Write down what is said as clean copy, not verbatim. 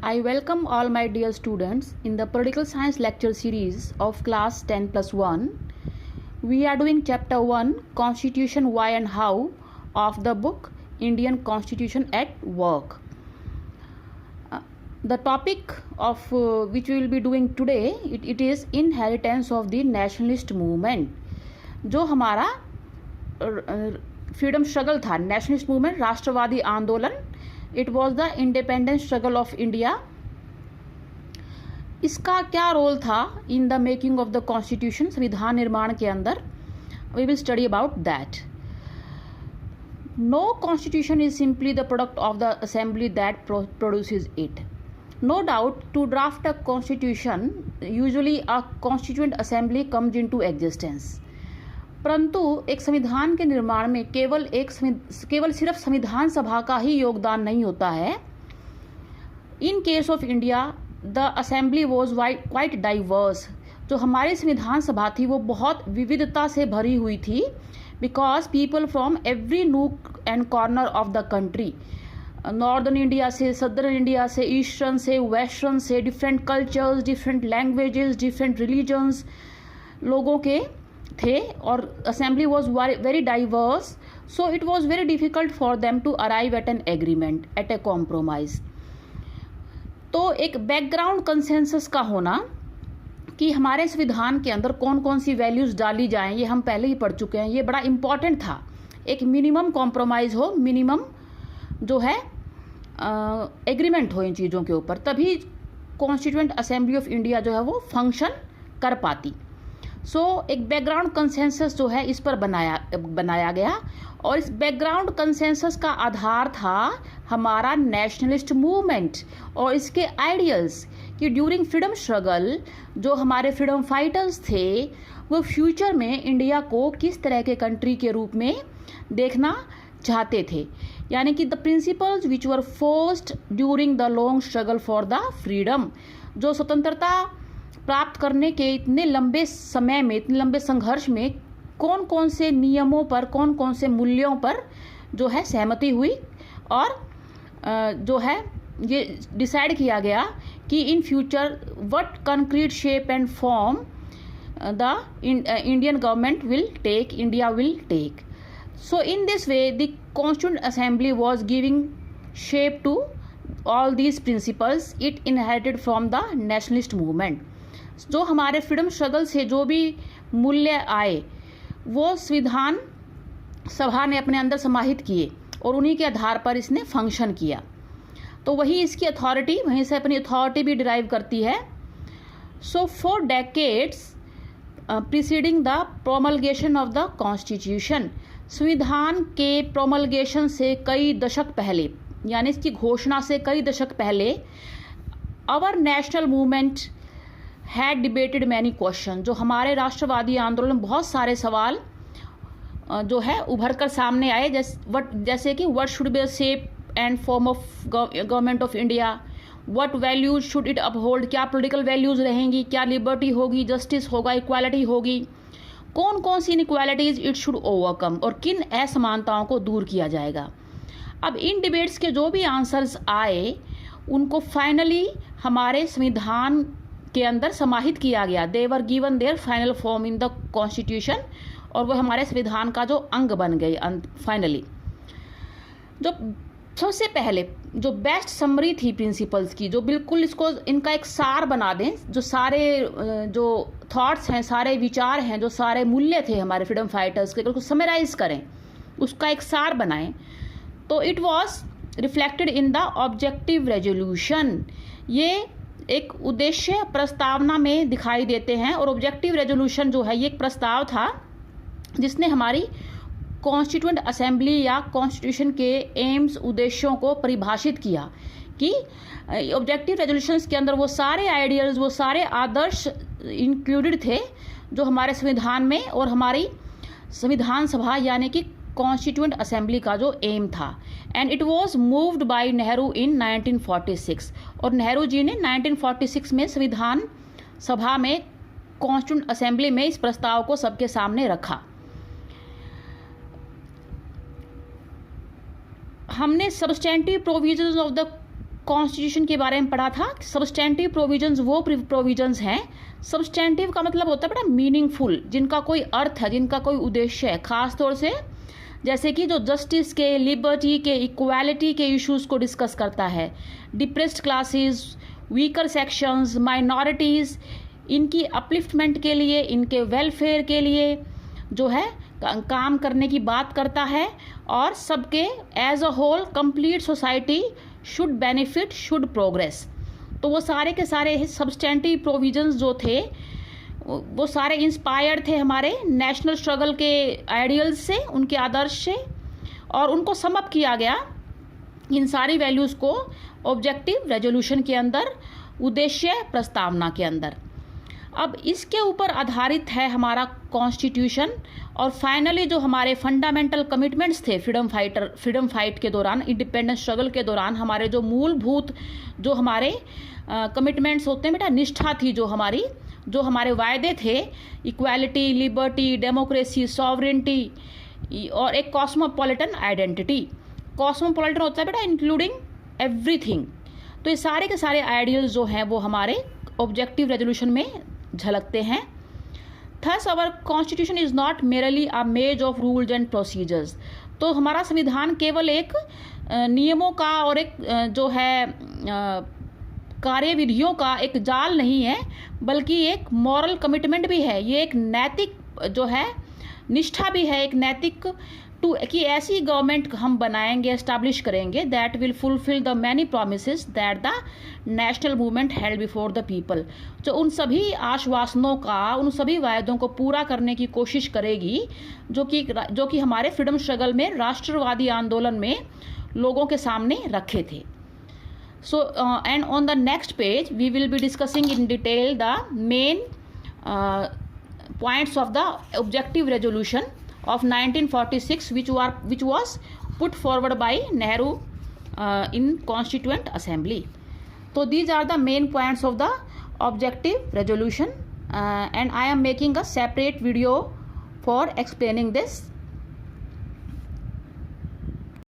I welcome all my dear students in the Political Science lecture series of class 10 plus 1. We are doing chapter 1 Constitution Why and How of the book Indian Constitution at Work. The topic of which we will be doing today it is inheritance of the nationalist movement. जो हमारा freedom struggle था, nationalist movement, राष्ट्रवादी आंदोलन, it was the independence struggle of India. इसका क्या role था in the making of the constitution, संविधान निर्माण के अंदर. We will study about that. No constitution is simply the product of the assembly that produces it. No doubt to draft a constitution usually a constituent assembly comes into existence. परंतु एक संविधान के निर्माण में केवल सिर्फ संविधान सभा का ही योगदान नहीं होता है. In case of India the assembly was quite diverse. जो हमारी संविधान सभा थी वो बहुत विविधता से भरी हुई थी, because people from every nook and corner of the country, northern India से, सदर्न इंडिया से, ईस्टर्न से, वेस्टर्न से, different cultures, different languages, different religions लोगों के थे. और assembly was very diverse, so it was very difficult for them to arrive at an agreement, at a compromise. तो एक बैकग्राउंड कंसेंसस का होना कि हमारे संविधान के अंदर कौन कौन सी वैल्यूज डाली जाएं, ये हम पहले ही पढ़ चुके हैं. ये बड़ा इंपॉर्टेंट था. एक मिनिमम कॉम्प्रोमाइज हो, मिनिमम जो है एग्रीमेंट हो इन चीज़ों के ऊपर, तभी कॉन्स्टिट्यूएंट असेंबली ऑफ इंडिया जो है वो फंक्शन कर पाती. एक बैकग्राउंड कंसेंसस जो है इस पर बनाया गया, और इस बैकग्राउंड कंसेंसस का आधार था हमारा नेशनलिस्ट मूवमेंट और इसके आइडियल्स कि ड्यूरिंग फ्रीडम स्ट्रगल जो हमारे फ्रीडम फाइटर्स थे वो फ्यूचर में इंडिया को किस तरह के कंट्री के रूप में देखना चाहते थे. यानी कि the principles which were forced during the long struggle for the freedom. जो स्वतंत्रता प्राप्त करने के इतने लंबे समय में, इतने लंबे संघर्ष में कौन कौन से नियमों पर, कौन कौन से मूल्यों पर जो है सहमति हुई, और जो है ये डिसाइड किया गया कि in future what concrete shape and form the Indian government will take, India will take. So in this way the Constituent Assembly was giving shape to all these principles it inherited from the nationalist movement. जो हमारे freedom struggle से जो भी मूल्य आए वो संविधान सभा ने अपने अंदर समाहित किए और उन्हीं के आधार पर इसने फंक्शन किया. तो वही इसकी अथॉरिटी, वहीं से अपनी अथॉरिटी भी डिराइव करती है. So for decades preceding the promulgation of the constitution, संविधान के प्रोमलगेशन से कई दशक पहले, यानी इसकी घोषणा से कई दशक पहले, our national movement had debated many question. जो हमारे राष्ट्रवादी आंदोलन में बहुत सारे सवाल जो है उभर कर सामने आए, जैसे कि what should be the shape and form of government of India, what values should it uphold, क्या पॉलिटिकल वैल्यूज रहेंगी, क्या लिबर्टी होगी, जस्टिस होगा, इक्वालिटी होगी, कौन कौन सी इनइक्वालिटीज इट शुड ओवरकम, और किन असमानताओं को दूर किया जाएगा. अब इन डिबेट्स के जो भी आंसर्स आए उनको फाइनली हमारे संविधान के अंदर समाहित किया गया. They were given their final form in the constitution, और वो हमारे संविधान का जो अंग बन गए फाइनली. जो सबसे पहले जो बेस्ट समरी थी प्रिंसिपल्स की, जो बिल्कुल इसको इनका एक सार बना दें, जो सारे जो थॉट्स हैं, सारे विचार हैं, जो सारे मूल्य थे हमारे फ्रीडम फाइटर्स के, उसको समराइज करें, उसका एक सार बनाएं, तो it was reflected in the objective resolution. ये एक उद्देश्य प्रस्तावना में दिखाई देते हैं, और ऑब्जेक्टिव रेजोल्यूशन जो है ये एक प्रस्ताव था जिसने हमारी कॉन्स्टिट्यूएंट असेंबली या कॉन्स्टिट्यूशन के एम्स, उद्देश्यों को परिभाषित किया. कि ऑब्जेक्टिव रेजोल्यूशंस के अंदर वो सारे आइडियल्स, वो सारे आदर्श इंक्लूडेड थे जो हमारे संविधान में और हमारी संविधान सभा यानी कि कॉन्स्टिट्यूएंट असेंबली का जो एम था. And it was moved by Nehru in 1946. और नेहरू जी ने 1946 में संविधान सभा में, कॉन्स्टिट्यूएंट असेंबली में इस प्रस्ताव को सबके सामने रखा. हमने substantive provisions of the constitution के बारे में पढ़ा था। सब्सटेंटिव प्रोविजंस वो प्रोविजंस हैं, सब्सटेंटिव का मतलब होता है बेटा मीनिंगफुल, जिनका कोई अर्थ है, जिनका कोई उद्देश्य है, खास तौर से जैसे कि जो जस्टिस के, लिबर्टी के, इक्वालिटी के इश्यूज को डिस्कस करता है, depressed classes, weaker sections, minorities, इनकी अपलिफ्टमेंट के लिए, इनके वेलफेयर के लिए जो है काम करने की बात करता है, और सबके as a whole complete society should benefit, should progress. तो वो सारे के सारे सब्सटेंटिव प्रोविजंस जो थे वो सारे इंस्पायर्ड थे हमारे नेशनल स्ट्रगल के आइडियल्स से, उनके आदर्श से, और उनको सम अप किया गया इन सारी वैल्यूज़ को ऑब्जेक्टिव रेजोल्यूशन के अंदर, उद्देश्य प्रस्तावना के अंदर। अब इसके ऊपर आधारित है हमारा कॉन्स्टिट्यूशन, और फाइनली जो हमारे फंडामेंटल कमिटमेंट्स थे फ्रीडम फाइट के दौरान, इंडिपेंडेंस स्ट्रगल के दौरान, हमारे जो मूलभूत जो हमारे कमिटमेंट्स होते हैं बेटा, निष्ठा थी जो हमारी, जो हमारे वायदे थे, इक्वालिटी, लिबर्टी, डेमोक्रेसी, सॉवरेंटी और एक कॉस्मोपॉलिटन आइडेंटिटी। कॉस्मोपॉलिटन होता है बेटा इंक्लूडिंग एवरीथिंग। तो ये सारे के सारे आइडियल्स जो हैं वो हमारे ऑब्जेक्टिव रेजोल्यूशन में झलकते हैं। Thus our constitution is not merely a maze of rules and procedures. तो हमारा संविधान केवल एक नियमों का और एक जो है कार्यविधियों का एक जाल नहीं है, बल्कि एक मॉरल कमिटमेंट भी है। ये एक नैतिक जो है निष्ठा भी है, एक नैतिक कि ऐसी गवर्नमेंट हम बनाएंगे, एस्टैब्लिश करेंगे that will fulfil the many promises that the national movement held before the people. जो उन सभी आश्वासनों का, उन सभी वायदों को पूरा करने की कोशिश करेगी जो कि हमारे फ्रीडम स्ट्रगल में, राष्ट्रवादी आंदोलन में लोगों के सामने रखे थे। So and on the next page we will be discussing in detail the main points of the objective resolution of 1946 which was put forward by Nehru in Constituent Assembly. So these are the main points of the objective resolution and I am making a separate video for explaining this.